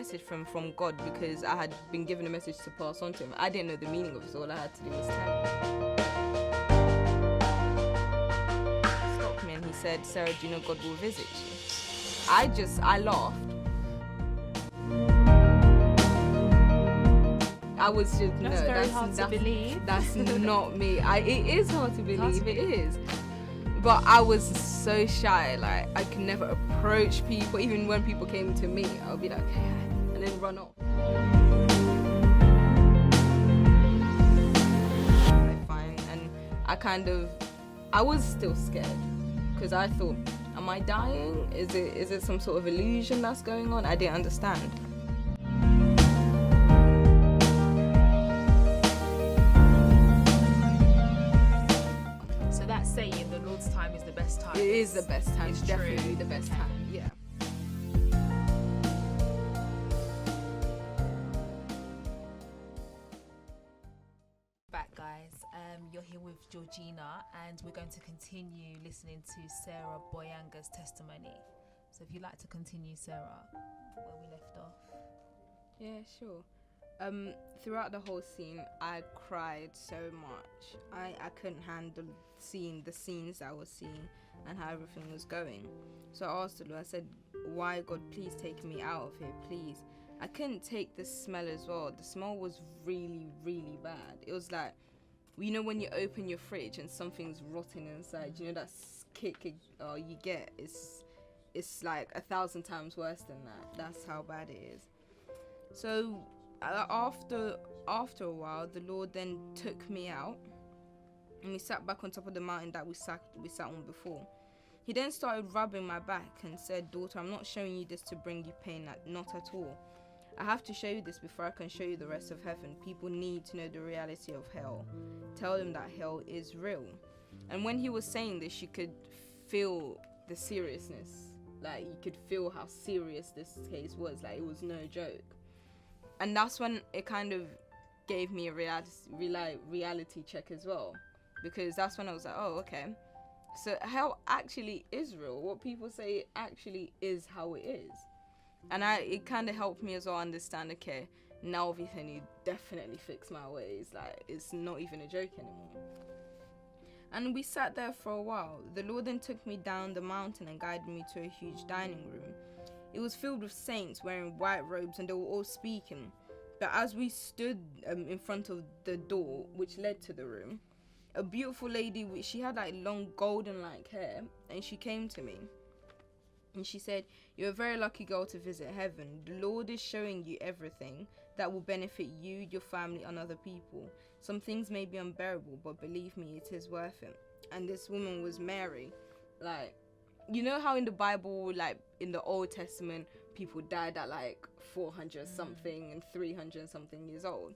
message from God because I had been given a message to pass on to him. I didn't know the meaning of it, so all I had to do was tell him. He stopped me and he said, Sarah, do you know God will visit you? I laughed. I was just, that's hard to believe. That's not me. It is hard to believe, it is. But I was so shy, like I could never approach people. Even when people came to me, I would be like, hey, and then run off. Fine, and I was still scared because I thought, am I dying? Is it some sort of illusion that's going on? I didn't understand. Saying the Lord's time is the best time. It is the best time. It's definitely true. The best time. Yeah. Back, guys. You're here with Georgina, and we're going to continue listening to Sarah Boyanga's testimony. So, if you'd like to continue, Sarah, where we left off. Yeah, sure. Throughout the whole scene, I cried so much. I couldn't handle seeing the scenes I was seeing and how everything was going. So I asked the Lord, I said, why, God, please take me out of here, please. I couldn't take the smell as well. The smell was really, really bad. It was like, you know when you open your fridge and something's rotting inside, you know that kick you get? It's like 1,000 times worse than that. That's how bad it is. So after a while, the Lord then took me out and we sat back on top of the mountain that we sat on before. He then started rubbing my back and said, daughter, I'm not showing you this to bring you pain, not at all. I have to show you this before I can show you the rest of heaven. People need to know the reality of hell. Tell them that hell is real. And when he was saying this, you could feel the seriousness. Like, you could feel how serious this case was. Like, it was no joke. And that's when it kind of gave me a reality check as well. Because that's when I was like, oh, okay. So hell actually is real. What people say actually is how it is. And it kind of helped me as well understand, okay, now everything need definitely fix my ways. Like, it's not even a joke anymore. And we sat there for a while. The Lord then took me down the mountain and guided me to a huge dining room. It was filled with saints wearing white robes and they were all speaking. But as we stood in front of the door, which led to the room, a beautiful lady, she had like long golden like hair, and she came to me. And she said, you're a very lucky girl to visit heaven. The Lord is showing you everything that will benefit you, your family, and other people. Some things may be unbearable, but believe me, it is worth it. And this woman was Mary. Like, you know how in the Bible, like in the Old Testament, people died at like 400 something and 300 something years old.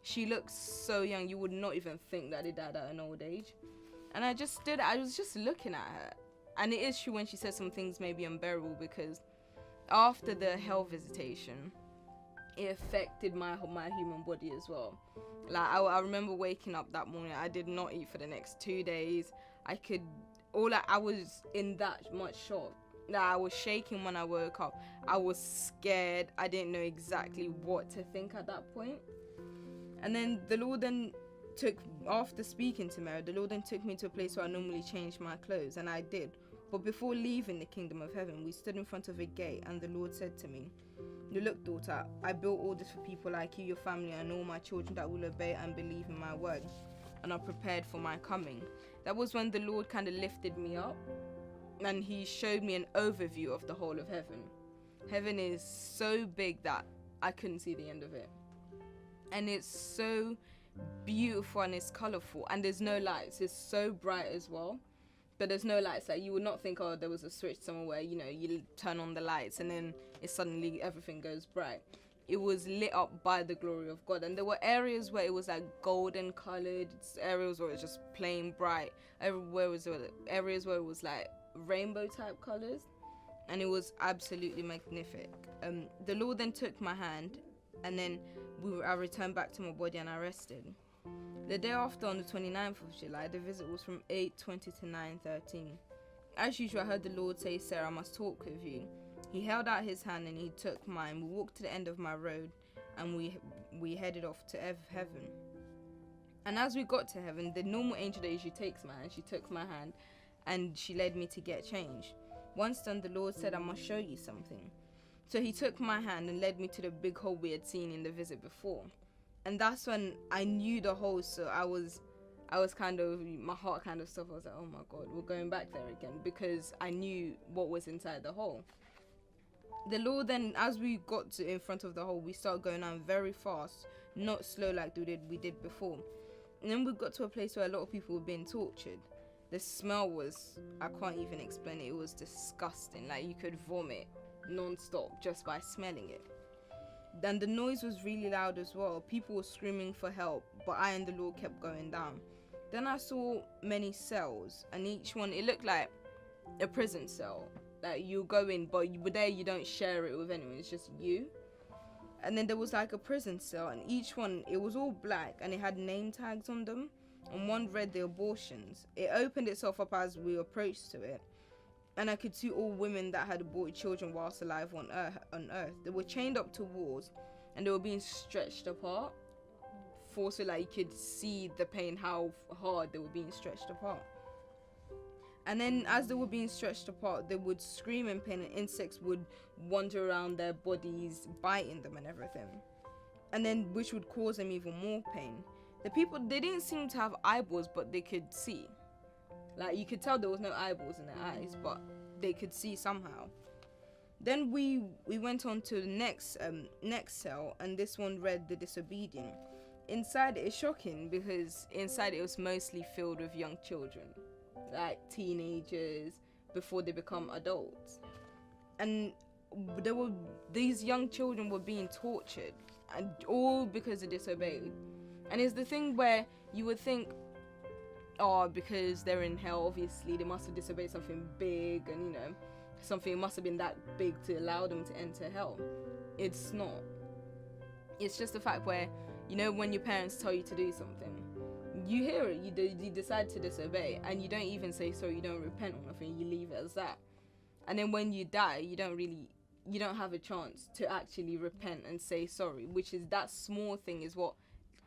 She looks so young, you would not even think that they died at an old age. And I was just looking at her. And it is true when she says some things may be unbearable, because after the hell visitation, it affected my human body as well. Like, I remember waking up that morning, I did not eat for the next 2 days. I was in that much shock. Like, I was shaking when I woke up. I was scared. I didn't know exactly what to think at that point. And then the Lord then after speaking to Mary, the Lord then took me to a place where I normally change my clothes, and I did. But before leaving the kingdom of heaven, we stood in front of a gate, and the Lord said to me, look, daughter, I built all this for people like you, your family, and all my children that will obey and believe in my word and are prepared for my coming. That was when the Lord kind of lifted me up, and he showed me an overview of the whole of heaven. Heaven is so big that I couldn't see the end of it. And it's so beautiful and it's colorful, and there's no lights. It's so bright as well, but there's no lights. Like, you would not think, oh, there was a switch somewhere where, you know, you turn on the lights and then it suddenly everything goes bright. It was lit up by the glory of God, and there were areas where it was like golden colored, areas where it was just plain bright, areas where it was like rainbow type colors, and it was absolutely magnificent. The Lord then took my hand, and then I returned back to my body and I rested. The day after, on the 29th of July, the visit was from 8:20 to 9:13. As usual, I heard the Lord say, Sarah, I must talk with you. He held out his hand and he took mine. We walked to the end of my road and we headed off to heaven. And as we got to heaven, the normal angel that usually takes my hand, she took my hand and she led me to get change. Once done, the Lord said, I must show you something. So he took my hand and led me to the big hole we had seen in the visit before. And that's when I knew the hole, so I was kind of, my heart kind of stopped. I was like, oh my God, we're going back there again, because I knew what was inside the hole. The Lord then, as we got to in front of the hole, we started going down very fast, not slow like we did before. And then we got to a place where a lot of people were being tortured. The smell was, I can't even explain it. It was disgusting. Like, you could vomit non-stop just by smelling it. Then the noise was really loud as well. People were screaming for help, but I and the Lord kept going down. Then I saw many cells, and each one, it looked like a prison cell. Like, you go in, but you don't share it with anyone. It's just you. And then there was like a prison cell, and each one, it was all black, and it had name tags on them. And one read the abortions. It opened itself up as we approached to it, and I could see all women that had aborted children whilst alive on earth. They were chained up to walls, and they were being stretched apart. So like you could see the pain, how hard they were being stretched apart. And then as they were being stretched apart, they would scream in pain, and insects would wander around their bodies, biting them and everything. And then which would cause them even more pain. The people, they didn't seem to have eyeballs, but they could see. Like, you could tell there was no eyeballs in their eyes, but they could see somehow. Then we went on to the next cell, and this one read the disobedient. Inside it is shocking, because inside it was mostly filled with young children, like teenagers before they become adults. And these young children were being tortured, and all because they disobeyed. And it's the thing where you would think, oh, because they're in hell, obviously they must have disobeyed something big, and something must have been that big to allow them to enter hell. It's not. It's just the fact where, when your parents tell you to do something, you hear it, you decide to disobey, and you don't even say sorry, you don't repent or nothing, you leave it as that. And then when you die, you don't have a chance to actually repent and say sorry, which is, that small thing is what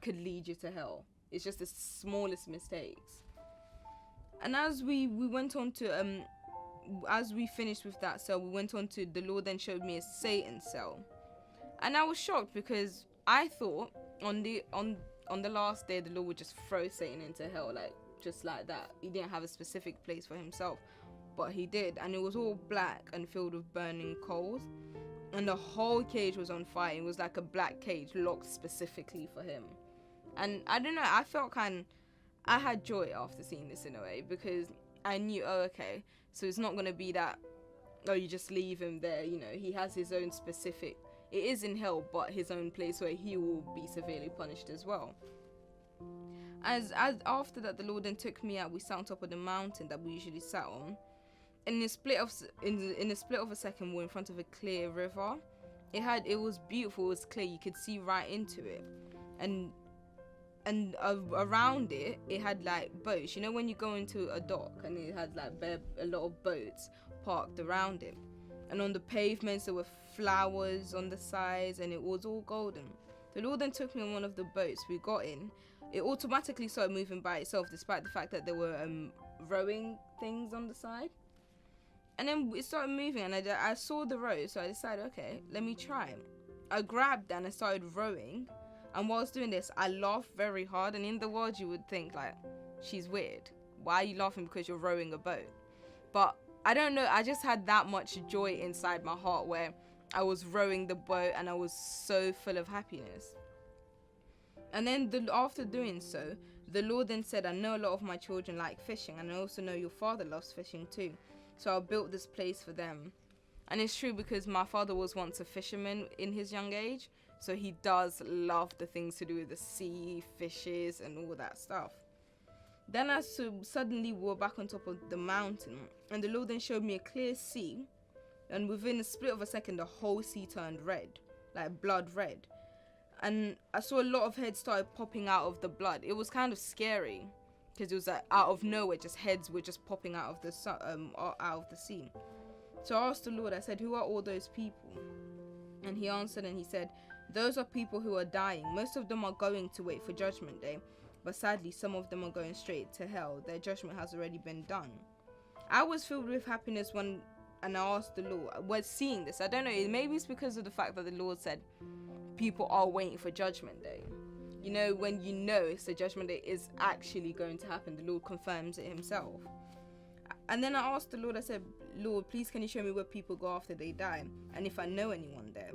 could lead you to hell. It's just the smallest mistakes. And as we went on to as we finished with that cell, we went on to, the Lord then showed me a Satan cell. And I was shocked, because I thought on the last day the Lord would just throw Satan into hell, like just like that. He didn't have a specific place for himself, but he did. And it was all black and filled with burning coals, and the whole cage was on fire. It was like a black cage locked specifically for him. And I don't know, I felt I had joy after seeing this in a way, because I knew, oh, okay, so it's not going to be that, oh, you just leave him there. He has his own specific, it is in hell, but his own place where he will be severely punished as well. As after that, the Lord then took me out. We sat on top of the mountain that we usually sat on. In the split of a second, we're in front of a clear river. It was beautiful, it was clear, you could see right into it. And around it had like boats. When you go into a dock and it had like a lot of boats parked around it, and on the pavements there were flowers on the sides, and it was all golden. The Lord then took me on one of the boats. We got in, it automatically started moving by itself, despite the fact that there were rowing things on the side. And then it started moving, and I saw the row, so I decided, okay, let me try. I grabbed and I started rowing. And while I was doing this, I laughed very hard. And in the world, you would think, like, she's weird. Why are you laughing? Because you're rowing a boat? But I don't know. I just had that much joy inside my heart, where I was rowing the boat and I was so full of happiness. And then after doing so, the Lord then said, I know a lot of my children like fishing, and I also know your father loves fishing too. So I built this place for them. And it's true, because my father was once a fisherman in his young age. So he does love the things to do with the sea, fishes, and all that stuff. Then suddenly we were back on top of the mountain, and the Lord then showed me a clear sea, and within a split of a second, the whole sea turned red, like blood red. And I saw a lot of heads started popping out of the blood. It was kind of scary, because it was like out of nowhere, just heads were just popping out of the sea. So I asked the Lord, I said, who are all those people? And he answered and he said, those are people who are dying. Most of them are going to wait for Judgment Day, but sadly some of them are going straight to hell. Their judgment has already been done. I was filled with happiness and I asked the Lord, was seeing this. I don't know, maybe it's because of the fact that the Lord said people are waiting for Judgment Day. You know, when you know it's the Judgment Day is actually going to happen, the Lord confirms it himself. And then I asked the Lord, I said, Lord, please can you show me where people go after they die, and if I know anyone there?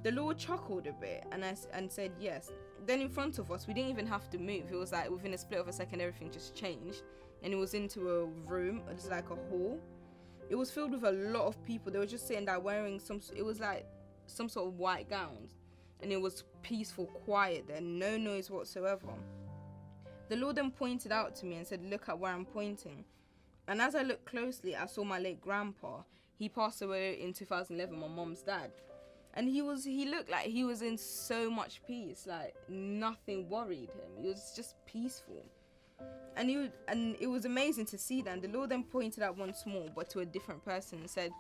The Lord chuckled a bit and said yes. Then in front of us, we didn't even have to move. It was like within a split of a second, everything just changed, and it was into a room. It was like a hall. It was filled with a lot of people. They were just sitting there wearing it was like some sort of white gowns, and it was peaceful, quiet there, no noise whatsoever. The Lord then pointed out to me and said, look at where I'm pointing. And as I looked closely, I saw my late grandpa. He passed away in 2011, my mom's dad. And he looked like he was in so much peace, like nothing worried him. He was just peaceful. And it was amazing to see that. And the Lord then pointed out once more, but to a different person, and said,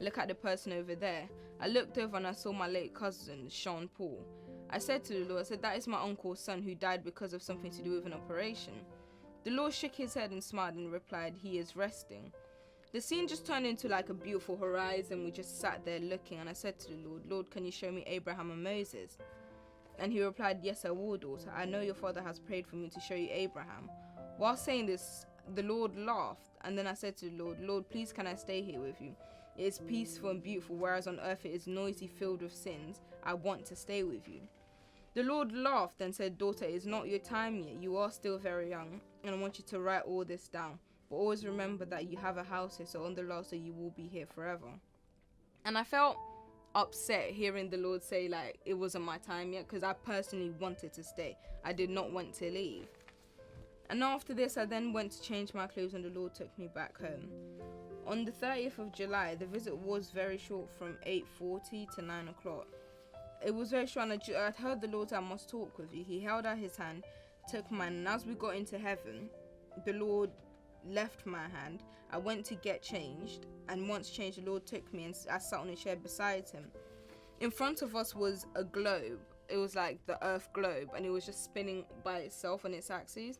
look at the person over there. I looked over and I saw my late cousin, Sean Paul. I said to the Lord, I said, that is my uncle's son who died because of something to do with an operation. The Lord shook his head and smiled and replied, he is resting. The scene just turned into like a beautiful horizon. We just sat there looking, and I said to the Lord, Lord, can you show me Abraham and Moses? And he replied, yes, I will, daughter. I know your father has prayed for me to show you Abraham. While saying this, the Lord laughed, and then I said to the Lord, Lord, please can I stay here with you? It is peaceful and beautiful, whereas on earth it is noisy, filled with sins. I want to stay with you. The Lord laughed and said, daughter, it is not your time yet. You are still very young, and I want you to write all this down. But always remember that you have a house here, so on the last day you will be here forever. And I felt upset hearing the Lord say like it wasn't my time yet, because I personally wanted to stay. I did not want to leave. And after this, I then went to change my clothes, and the Lord took me back home. On the 30th of July, the visit was very short, from 8:40 to 9 o'clock. It was very short, and I'd heard the Lord say, I must talk with you. He held out his hand, took mine, and as we got into heaven, the Lord left my hand. I went to get changed, and once changed, the Lord took me and I sat on a chair beside him. In front of us was a globe. It was like the earth globe, and it was just spinning by itself on its axis.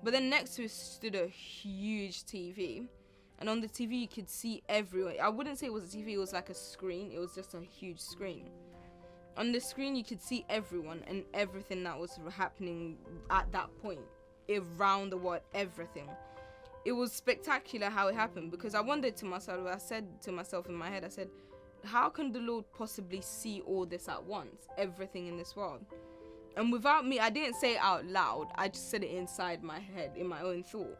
But then next to it stood a huge TV, and on the TV you could see everyone. I wouldn't say it was a TV, it was like a screen. It was just a huge screen. On the screen you could see everyone and everything that was happening at that point around the world, everything. It was spectacular how it happened, because I wondered to myself, I said to myself in my head, I said, how can the Lord possibly see all this at once, everything in this world? And without me, I didn't say it out loud, I just said it inside my head, in my own thought.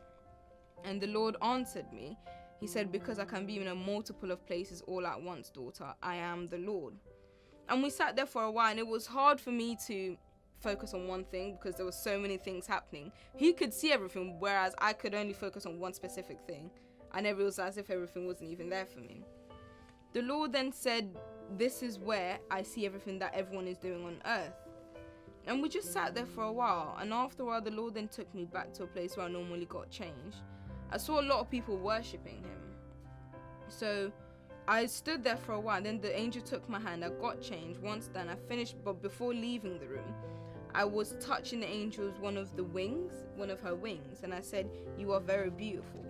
And the Lord answered me. He said, because I can be in a multiple of places all at once, daughter, I am the Lord. And we sat there for a while, and it was hard for me to focus on one thing because there were so many things happening. He could see everything, whereas I could only focus on one specific thing, and it was as if everything wasn't even there for me. The Lord then said, this is where I see everything that everyone is doing on earth. And we just sat there for a while, and after a while the Lord then took me back to a place where I normally got changed. I saw a lot of people worshipping him, so I stood there for a while. Then the angel took my hand, I got changed. Once done, I finished, but before leaving the room, I was touching the angel's one of her wings, and I said, you are very beautiful.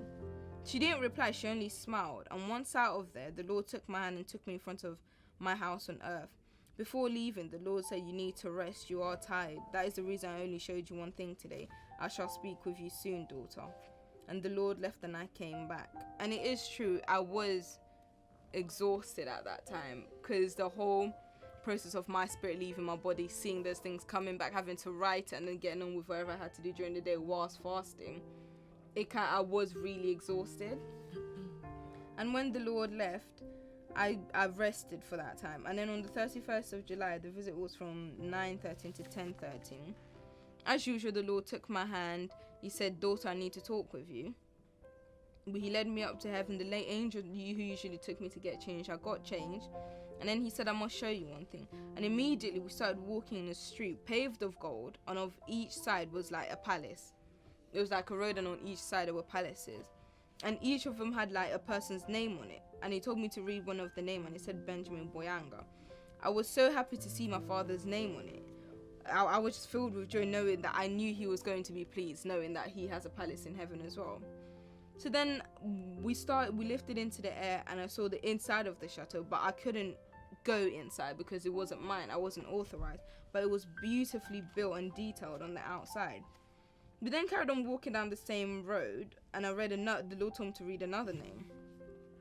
She didn't reply, she only smiled. And once out of there, the Lord took my hand and took me in front of my house on earth. Before leaving, the Lord said, you need to rest, you are tired. That is the reason I only showed you one thing today. I shall speak with you soon, daughter. And the Lord left and I came back. And it is true, I was exhausted at that time, because the whole process of my spirit leaving my body, seeing those things coming back, having to write it, and then getting on with whatever I had to do during the day whilst fasting, I was really exhausted. And when the Lord left, I rested for that time. And then on the 31st of July, the visit was from 9:13 to 10:13. As usual, the Lord took my hand. He said, daughter, I need to talk with you. But he led me up to heaven. The late angel who usually took me to get changed, I got changed. And then he said, I must show you one thing. And immediately we started walking in a street paved of gold, and of each side was like a palace. It was like a road, and on each side there were palaces. and each of them had like a person's name on it, and he told me to read one of the name, and it said Benjamin Boyanga. I was so happy to see my father's name on it. I was just filled with joy, knowing that I knew he was going to be pleased, knowing that he has a palace in heaven as well. So then we lifted into the air, and I saw the inside of the chateau, but I couldn't go inside because it wasn't mine. I wasn't authorized, but it was beautifully built and detailed on the outside. We then carried on walking down the same road, and I read the Lord told me to read another name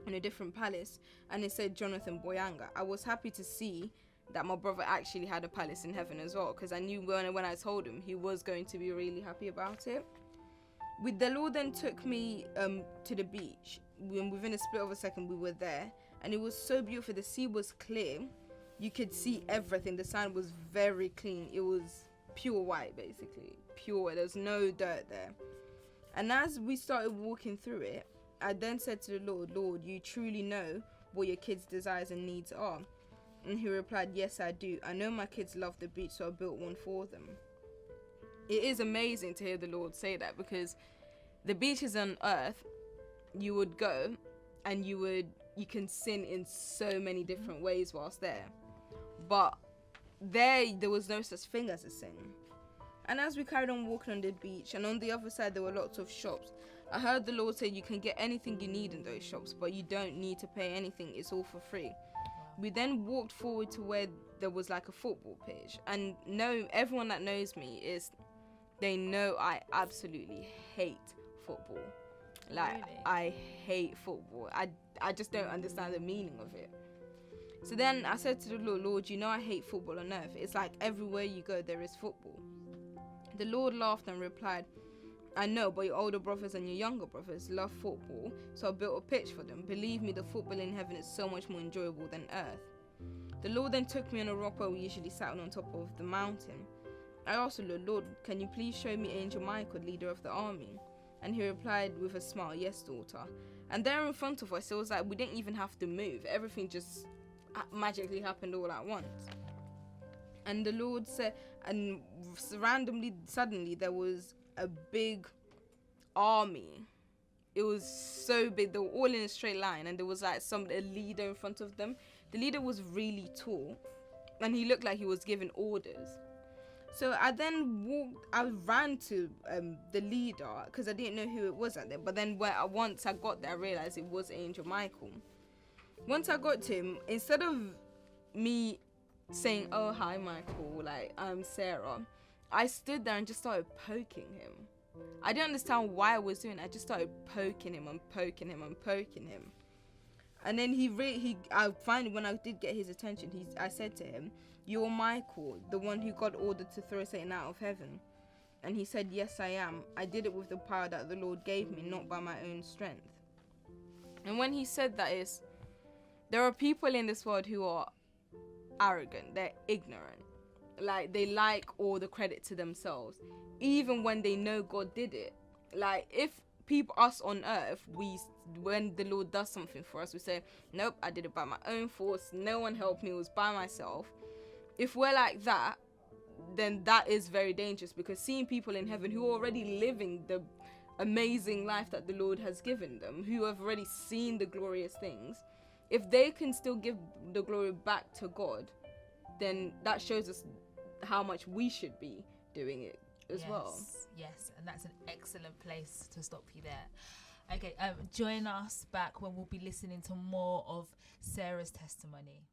in a different palace, and it said Jonathan Boyanga. I was happy to see that my brother actually had a palace in heaven as well, because I knew when I told him, he was going to be really happy about it. The Lord then took me to the beach. Within a split of a second, we were there, and it was so beautiful. The sea was clear. You could see everything. The sand was very clean. It was pure white, basically. Pure. There was no dirt there. And as we started walking through it, I then said to the Lord, Lord, you truly know what your kids' desires and needs are. And he replied, yes, I do. I know my kids love the beach, so I built one for them. It is amazing to hear the Lord say that, because the beaches on earth, you would go and you can sin in so many different ways whilst there. But there was no such thing as a sin. And as we carried on walking on the beach, and on the other side there were lots of shops, I heard the Lord say you can get anything you need in those shops, but you don't need to pay anything. It's all for free. We then walked forward to where there was like a football pitch, and everyone that knows me they know I absolutely hate football. Like, really? I hate football. I just don't understand the meaning of it. So then I said to the Lord, you know I hate football on earth. It's like everywhere you go there is football. The Lord laughed and replied, I know, but your older brothers and your younger brothers love football, so I built a pitch for them. Believe me, the football in heaven is so much more enjoyable than earth. The Lord then took me on a rock where we usually sat on top of the mountain. I asked the Lord, can you please show me Angel Michael, leader of the army? And he replied with a smile, yes, daughter. And there in front of us, it was like we didn't even have to move. Everything just magically happened all at once. And the Lord said, and suddenly there was a big army. It was so big. They were all in a straight line, and there was like a leader in front of them. The leader was really tall, and he looked like he was giving orders. So I ran to the leader, because I didn't know who it was at there. But then once I got there, I realized it was Angel Michael. Once I got to him, instead of me saying, oh, hi, Michael, like, I'm Sarah, I stood there and just started poking him. I didn't understand why I was doing it. I just started poking him and poking him and poking him. And then I finally, when I did get his attention, I said to him, you're Michael, the one who God ordered to throw Satan out of heaven. And he said, yes, I am. I did it with the power that the Lord gave me, not by my own strength. And when he said that, there are people in this world who are arrogant. They're ignorant. Like, they like all the credit to themselves, even when they know God did it. Like, if us on earth, when the Lord does something for us, we say, nope, I did it by my own force. No one helped me. It was by myself. If we're like that, then that is very dangerous, because seeing people in heaven who are already living the amazing life that the Lord has given them, who have already seen the glorious things, if they can still give the glory back to God, then that shows us how much we should be doing it as well. Yes, and that's an excellent place to stop you there. Okay, join us back when we'll be listening to more of Sarah's testimony.